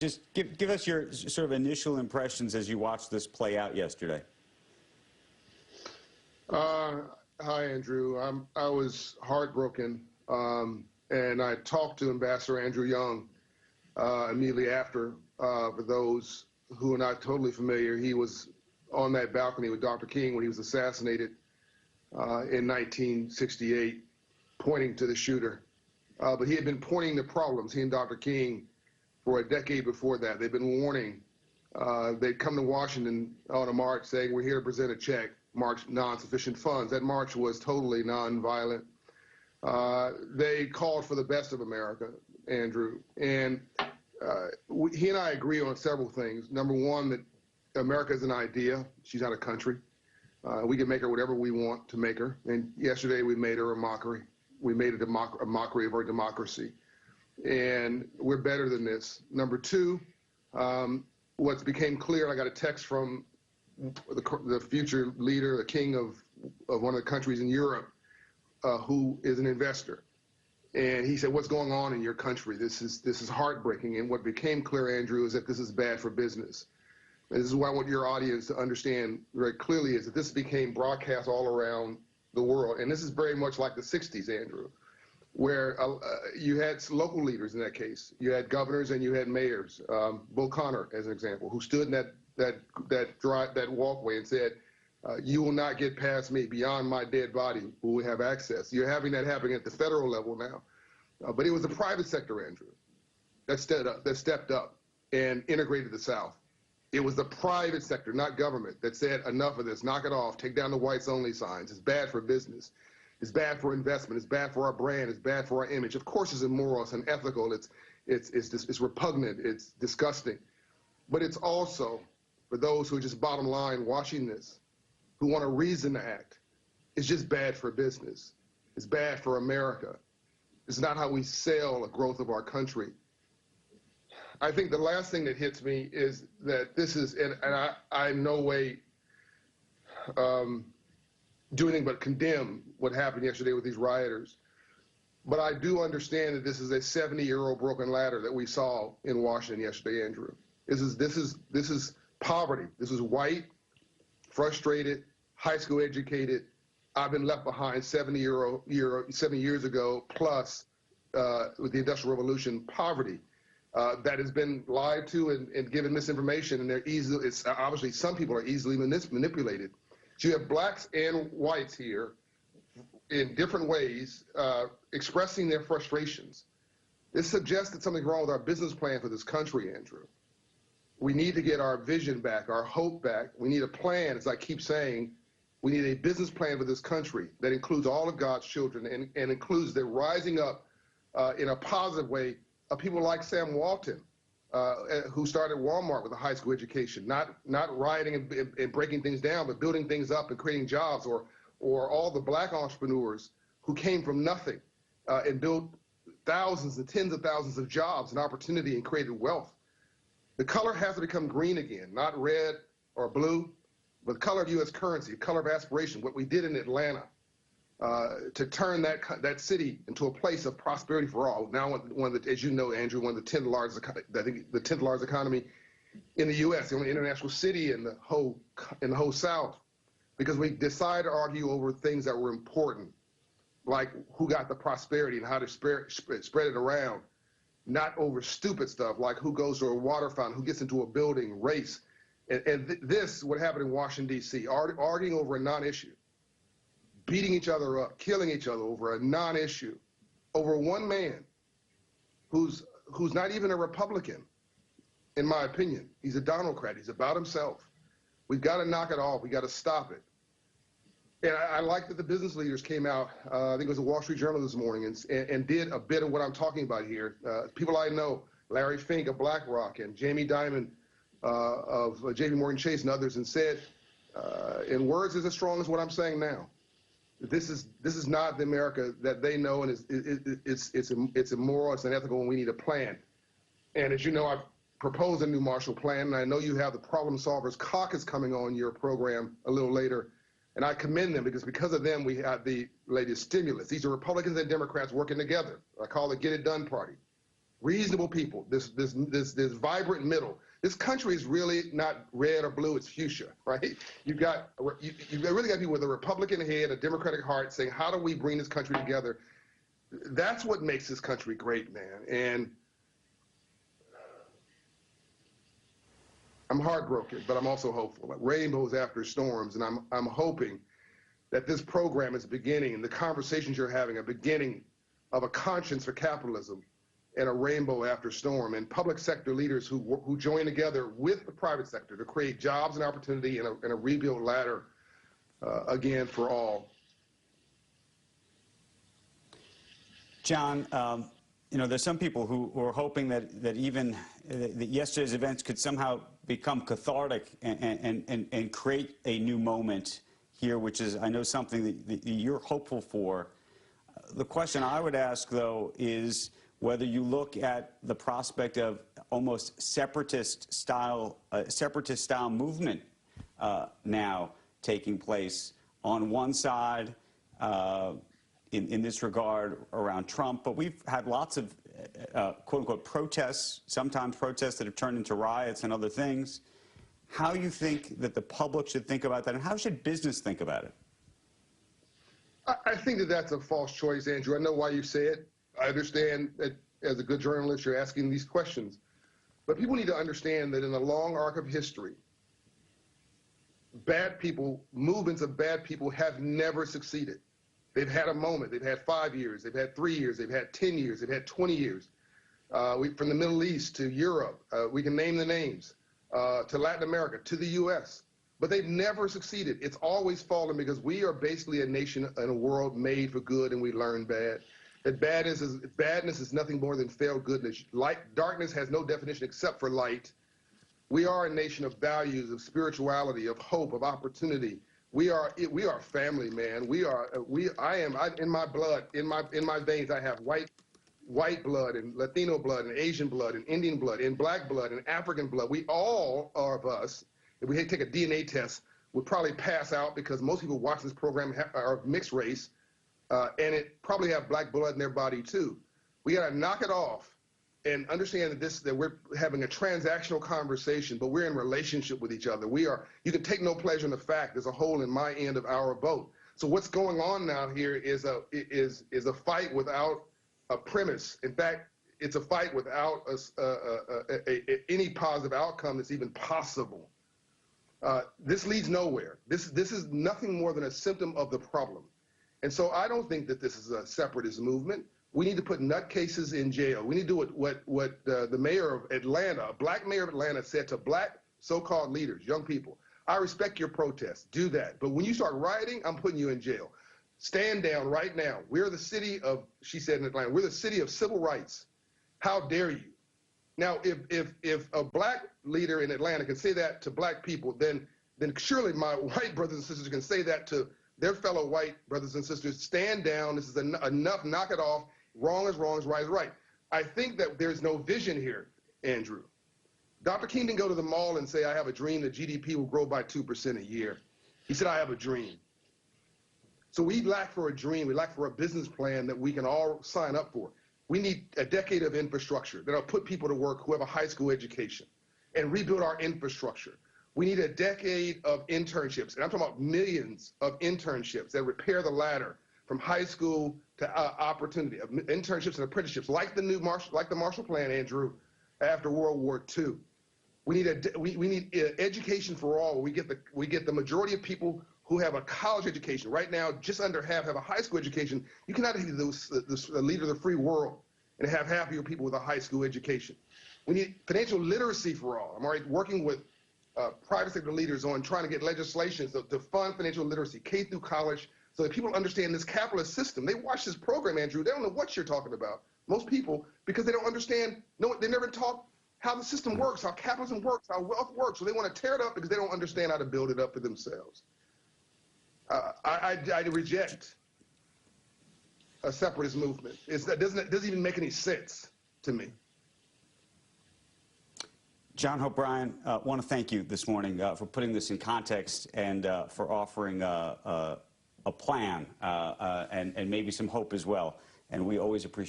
Just give us your sort of initial impressions as you watched this play out yesterday. Hi, Andrew. I was heartbroken, and I talked to Ambassador Andrew Young immediately after. For those who are not totally familiar, he was on that balcony with Dr. King when he was assassinated in 1968, pointing to the shooter. But he had been pointing the problems, he and Dr. King, for a decade before that. They'd been warning. They'd come to Washington on a march saying, we're here to present a check, march non-sufficient funds. That march was totally nonviolent. They called for the best of America, Andrew. And he and I agree on several things. Number one, that America is an idea. She's not a country. We can make her whatever we want to make her. And yesterday we made her a mockery. We made it a mockery of our democracy. And we're better than this. Number two, what's became clear, I got a text from the future leader, the king of one of the countries in Europe, who is an investor. And he said, what's going on in your country? This is heartbreaking. And what became clear, Andrew, is that this is bad for business. And this is what I want your audience to understand very clearly, is that this became broadcast all around the world. And this is very much like the 60s, Andrew, where you had local leaders in that case. You had governors and you had mayors. Bull Connor, as an example, who stood in that walkway and said, you will not get past me. Beyond my dead body, who will have access. You're having that happening at the federal level now. But it was the private sector, Andrew, that stepped up and integrated the South. It was the private sector, not government, that said, enough of this, knock it off, take down the whites only signs. It's bad for business. It's bad for investment. It's bad for our brand. It's bad for our image. Of course, it's immoral. It's unethical. It's repugnant. It's disgusting. But it's also, for those who are just bottom line watching this, who want a reason to act, it's just bad for business. It's bad for America. It's not how we sell a growth of our country. I think the last thing that hits me is that this is, and I in no way do anything but condemn what happened yesterday with these rioters. But I do understand that this is a 70-year-old broken ladder that we saw in Washington yesterday, Andrew. This is poverty. This is white, frustrated, high school educated. I've been left behind 70 years ago, plus with the Industrial Revolution, poverty. That has been lied to and given misinformation, and they're easily, it's obviously some people are easily manipulated. So you have blacks and whites here in different ways expressing their frustrations. This suggests that something's wrong with our business plan for this country, Andrew. We need to get our vision back, our hope back. We need a plan, as I keep saying. We need a business plan for this country that includes all of God's children and includes the rising up in a positive way of people like Sam Walton, who started Walmart with a high school education, not rioting and breaking things down, but building things up and creating jobs, or all the black entrepreneurs who came from nothing and built thousands and tens of thousands of jobs and opportunity and created wealth. The color has to become green again, not red or blue, but the color of U.S. currency, the color of aspiration, what we did in Atlanta, to turn that city into a place of prosperity for all. Now, one of the, as you know, Andrew, one of the 10th largest, I think the 10th largest economy in the U.S., the only international city in the whole South, because we decided to argue over things that were important, like who got the prosperity and how to spread it around, not over stupid stuff like who goes to a water fountain, who gets into a building, race. And this, what happened in Washington, D.C., arguing over a non-issue, beating each other up, killing each other over a non-issue, over one man who's not even a Republican, in my opinion. He's a Democrat. He's about himself. We've got to knock it off. We've got to stop it. And I like that the business leaders came out, I think it was the Wall Street Journal this morning, and did a bit of what I'm talking about here. People I know, Larry Fink of BlackRock and Jamie Dimon of JP Morgan Chase and others, and said, in words as strong as what I'm saying now, this is not the America that they know, and it's immoral, it's unethical, and we need a plan. And as you know, I've proposed a new Marshall Plan, and I know you have the Problem Solvers Caucus coming on your program a little later. And I commend them because of them we have the latest stimulus. These are Republicans and Democrats working together. I call it Get It Done Party. reasonable people, this vibrant middle. This country is really not red or blue, it's fuchsia, right? You've really got people with a Republican head, a Democratic heart saying, how do we bring this country together? That's what makes this country great, man. And I'm heartbroken, but I'm also hopeful. Like rainbows after storms, and I'm hoping that this program is beginning, and the conversations you're having are beginning of a conscience for capitalism and a rainbow after storm, and public sector leaders who join together with the private sector to create jobs and opportunity and a rebuild ladder again for all. John, you know, there's some people who are hoping that even that yesterday's events could somehow become cathartic and create a new moment here, which is, I know, something that you're hopeful for. The question I would ask, though, is whether you look at the prospect of almost separatist style movement now taking place on one side in this regard around Trump, but we've had lots of quote-unquote protests, sometimes protests that have turned into riots and other things. How you think that the public should think about that, and how should business think about it? I think that that's a false choice, Andrew. I know why you say it. I understand that as a good journalist, you're asking these questions. But people need to understand that in the long arc of history, bad people, movements of bad people have never succeeded. They've had a moment. They've had 5 years. They've had 3 years. They've had 10 years. They've had 20 years. From the Middle East to Europe, we can name the names, to Latin America, to the U.S. But they've never succeeded. It's always fallen because we are basically a nation in a world made for good, and we learn bad. That badness is nothing more than failed goodness. Darkness has no definition except for light. We are a nation of values, of spirituality, of hope, of opportunity. We are family, man. In my blood, in my veins, I have white blood and Latino blood and Asian blood and Indian blood and black blood and African blood. We all are of us. If we had to take a DNA test, would probably pass out because most people watching this program are of mixed race, and it probably have black blood in their body too. We got to knock it off and understand that we're having a transactional conversation, but we're in relationship with each other. You can take no pleasure in the fact there's a hole in my end of our boat. So what's going on now here is a fight without a premise. In fact, it's a fight without any positive outcome that's even possible. This leads nowhere. This is nothing more than a symptom of the problem. And so I don't think that this is a separatist movement. We need to put nutcases in jail. We need to do what the mayor of Atlanta, a black mayor of Atlanta, said to black so-called leaders, young people. I respect your protest. Do that. But when you start rioting, I'm putting you in jail. Stand down right now. We're the city of, she said in Atlanta, we're the city of civil rights. How dare you? Now, if a black leader in Atlanta can say that to black people, then surely my white brothers and sisters can say that to their fellow white brothers and sisters. Stand down. This is enough. Knock it off. Wrong is wrong, right is right. I think that there's no vision here, Andrew. Dr. King didn't go to the mall and say, I have a dream that GDP will grow by 2% a year. He said, I have a dream. So we lack for a dream. We lack for a business plan that we can all sign up for. We need a decade of infrastructure that'll put people to work who have a high school education and rebuild our infrastructure. We need a decade of internships, and I'm talking about millions of internships that repair the ladder from high school to opportunity, of internships and apprenticeships, like the Marshall Plan, Andrew, after World War II. We need education for all. We get the majority of people who have a college education. Right now, just under half have a high school education. You cannot be the leader of the free world and have half of your people with a high school education. We need financial literacy for all. I'm already working with private sector leaders on trying to get legislation to fund financial literacy, K through college, so that people understand this capitalist system. They watch this program, Andrew. They don't know what you're talking about. Most people, because they don't understand, they never taught how the system works, how capitalism works, how wealth works. So they want to tear it up because they don't understand how to build it up for themselves. I reject a separatist movement. It doesn't even make any sense to me. John Hope Bryant, I want to thank you this morning for putting this in context and for offering a plan and maybe some hope as well. And we always appreciate